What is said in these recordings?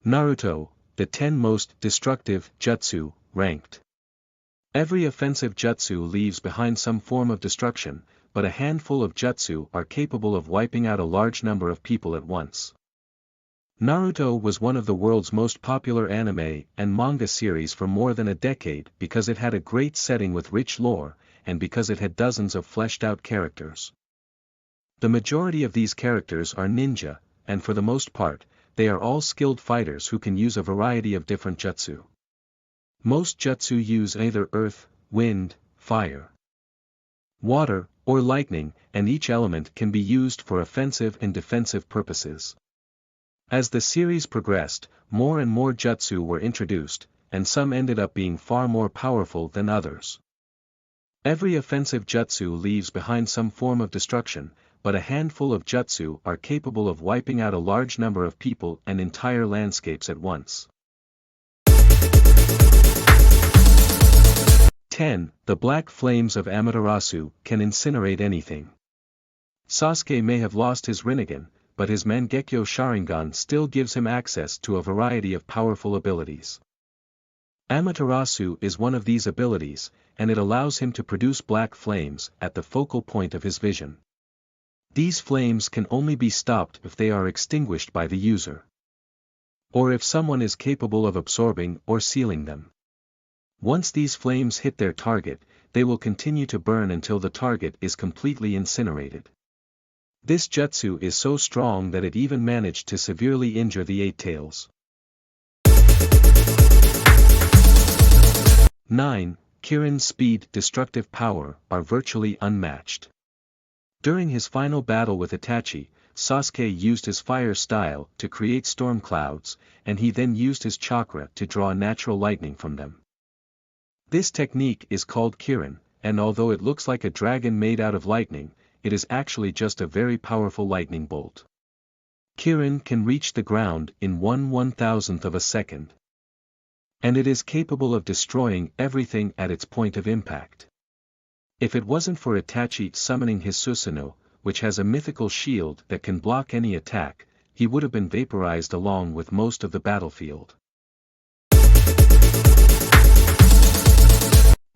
Naruto, the 10 most destructive jutsu, ranked. Every offensive jutsu leaves behind some form of destruction, but a handful of jutsu are capable of wiping out a large number of people at once. Naruto was one of the world's most popular anime and manga series for more than a decade because it had a great setting with rich lore, and because it had dozens of fleshed-out characters. The majority of these characters are ninja, and for the most part, they are all skilled fighters who can use a variety of different jutsu. Most jutsu use either earth, wind, fire, water, or lightning, and each element can be used for offensive and defensive purposes. As the series progressed, more and more jutsu were introduced, and some ended up being far more powerful than others. Every offensive jutsu leaves behind some form of destruction, but a handful of jutsu are capable of wiping out a large number of people and entire landscapes at once. 10. The black flames of Amaterasu can incinerate anything. Sasuke may have lost his Rinnegan, but his Mangekyo Sharingan still gives him access to a variety of powerful abilities. Amaterasu is one of these abilities, and it allows him to produce black flames at the focal point of his vision. These flames can only be stopped if they are extinguished by the user, or if someone is capable of absorbing or sealing them. Once these flames hit their target, they will continue to burn until the target is completely incinerated. This jutsu is so strong that it even managed to severely injure the Eight Tails. 9. Kirin's speed, destructive power, are virtually unmatched. During his final battle with Itachi, Sasuke used his fire style to create storm clouds, and he then used his chakra to draw natural lightning from them. This technique is called Kirin, and although it looks like a dragon made out of lightning, it is actually just a very powerful lightning bolt. Kirin can reach the ground in 1/1000th of a second. And it is capable of destroying everything at its point of impact. If it wasn't for Itachi summoning his Susanoo, which has a mythical shield that can block any attack, he would have been vaporized along with most of the battlefield.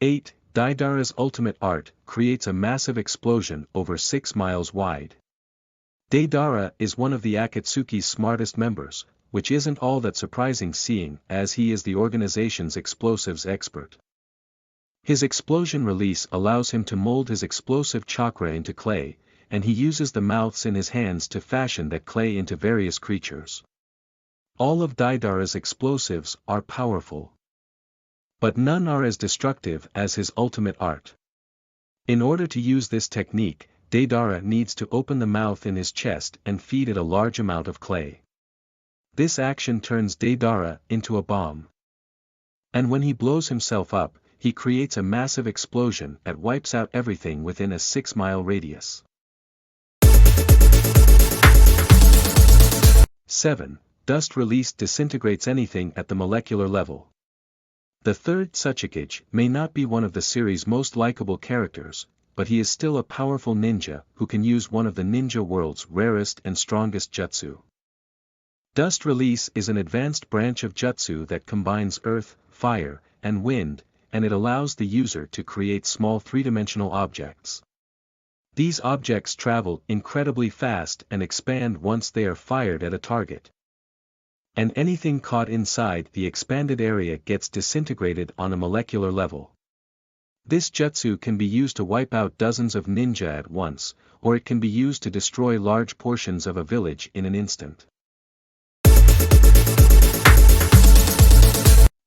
8. Deidara's ultimate art creates a massive explosion over 6 miles wide. Deidara is one of the Akatsuki's smartest members, which isn't all that surprising seeing as he is the organization's explosives expert. His explosion release allows him to mold his explosive chakra into clay, and he uses the mouths in his hands to fashion that clay into various creatures. All of Deidara's explosives are powerful, but none are as destructive as his ultimate art. In order to use this technique, Deidara needs to open the mouth in his chest and feed it a large amount of clay. This action turns Deidara into a bomb. And when he blows himself up, he creates a massive explosion that wipes out everything within a 6-mile radius. 7. Dust release disintegrates anything at the molecular level. The third Tsuchikage may not be one of the series' most likable characters, but he is still a powerful ninja who can use one of the ninja world's rarest and strongest jutsu. Dust release is an advanced branch of jutsu that combines earth, fire, and wind, and it allows the user to create small three-dimensional objects. These objects travel incredibly fast and expand once they are fired at a target. And anything caught inside the expanded area gets disintegrated on a molecular level. This jutsu can be used to wipe out dozens of ninja at once, or it can be used to destroy large portions of a village in an instant.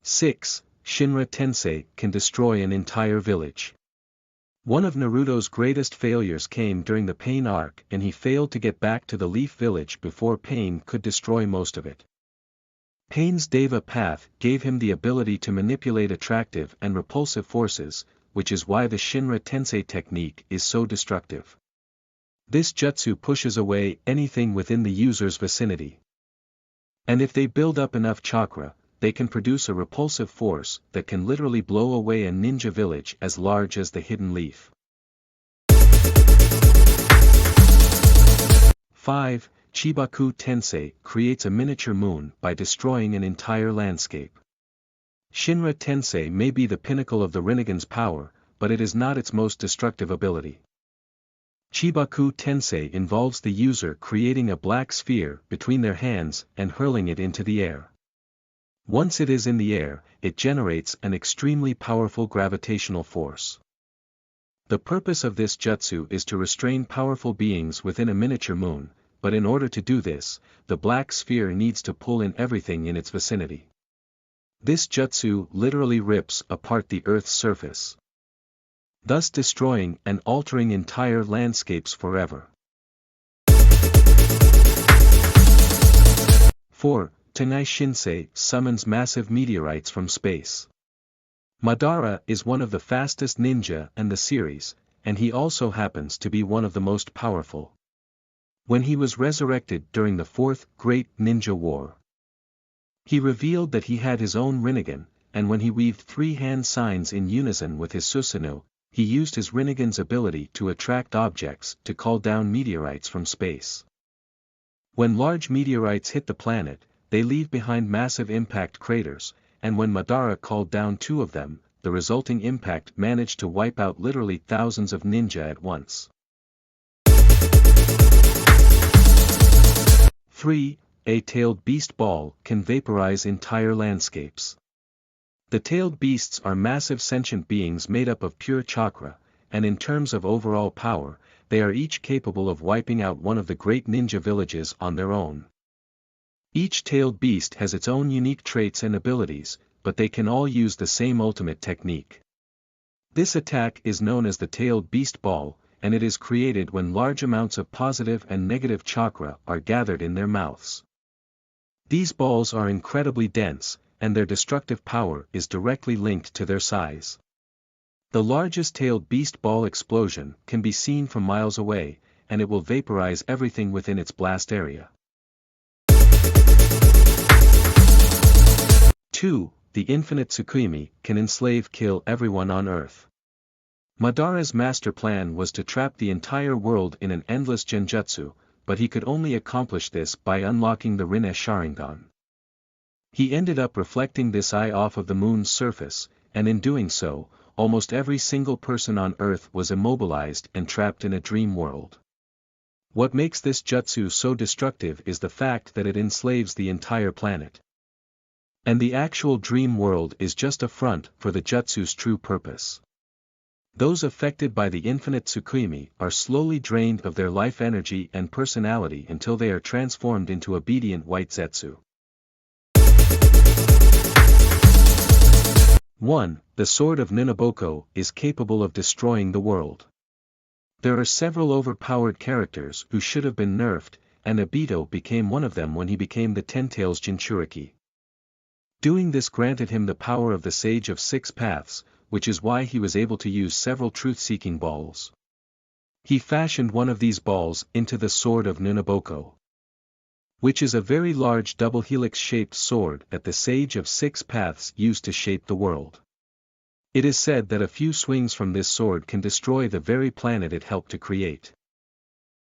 6. Shinra Tensei can destroy an entire village. One of Naruto's greatest failures came during the Pain arc, and he failed to get back to the Leaf Village before Pain could destroy most of it. Pain's Deva path gave him the ability to manipulate attractive and repulsive forces, which is why the Shinra Tensei technique is so destructive. This jutsu pushes away anything within the user's vicinity. And if they build up enough chakra, they can produce a repulsive force that can literally blow away a ninja village as large as the Hidden Leaf. 5. Chibaku Tensei creates a miniature moon by destroying an entire landscape. Shinra Tensei may be the pinnacle of the Rinnegan's power, but it is not its most destructive ability. Chibaku Tensei involves the user creating a black sphere between their hands and hurling it into the air. Once it is in the air, it generates an extremely powerful gravitational force. The purpose of this jutsu is to restrain powerful beings within a miniature moon, but in order to do this, the black sphere needs to pull in everything in its vicinity. This jutsu literally rips apart the Earth's surface, thus destroying and altering entire landscapes forever. 4. Tenai Shinsei summons massive meteorites from space. Madara is one of the fastest ninja in the series, and he also happens to be one of the most powerful. When he was resurrected during the Fourth Great Ninja War, he revealed that he had his own Rinnegan, and when he weaved 3 hand signs in unison with his Susanoo, he used his Rinnegan's ability to attract objects to call down meteorites from space. When large meteorites hit the planet, they leave behind massive impact craters, and when Madara called down 2 of them, the resulting impact managed to wipe out literally thousands of ninja at once. 3. A tailed beast ball can vaporize entire landscapes. The tailed beasts are massive sentient beings made up of pure chakra, and in terms of overall power, they are each capable of wiping out one of the great ninja villages on their own. Each tailed beast has its own unique traits and abilities, but they can all use the same ultimate technique. This attack is known as the tailed beast ball, and it is created when large amounts of positive and negative chakra are gathered in their mouths. These balls are incredibly dense, and their destructive power is directly linked to their size. The largest tailed beast ball explosion can be seen from miles away, and it will vaporize everything within its blast area. 2. The infinite Tsukuyomi can kill everyone on Earth. Madara's master plan was to trap the entire world in an endless genjutsu, but he could only accomplish this by unlocking the Rinne Sharingan. He ended up reflecting this eye off of the moon's surface, and in doing so, almost every single person on Earth was immobilized and trapped in a dream world. What makes this jutsu so destructive is the fact that it enslaves the entire planet. And the actual dream world is just a front for the jutsu's true purpose. Those affected by the infinite Tsukuyomi are slowly drained of their life energy and personality until they are transformed into obedient white Zetsu. 1. The Sword of Ninoboko is capable of destroying the world. There are several overpowered characters who should have been nerfed, and Obito became one of them when he became the Ten-Tails Jinchuriki. Doing this granted him the power of the Sage of Six Paths, which is why he was able to use several truth-seeking balls. He fashioned one of these balls into the Sword of Ninoboko, which is a very large double helix-shaped sword that the Sage of Six Paths used to shape the world. It is said that a few swings from this sword can destroy the very planet it helped to create.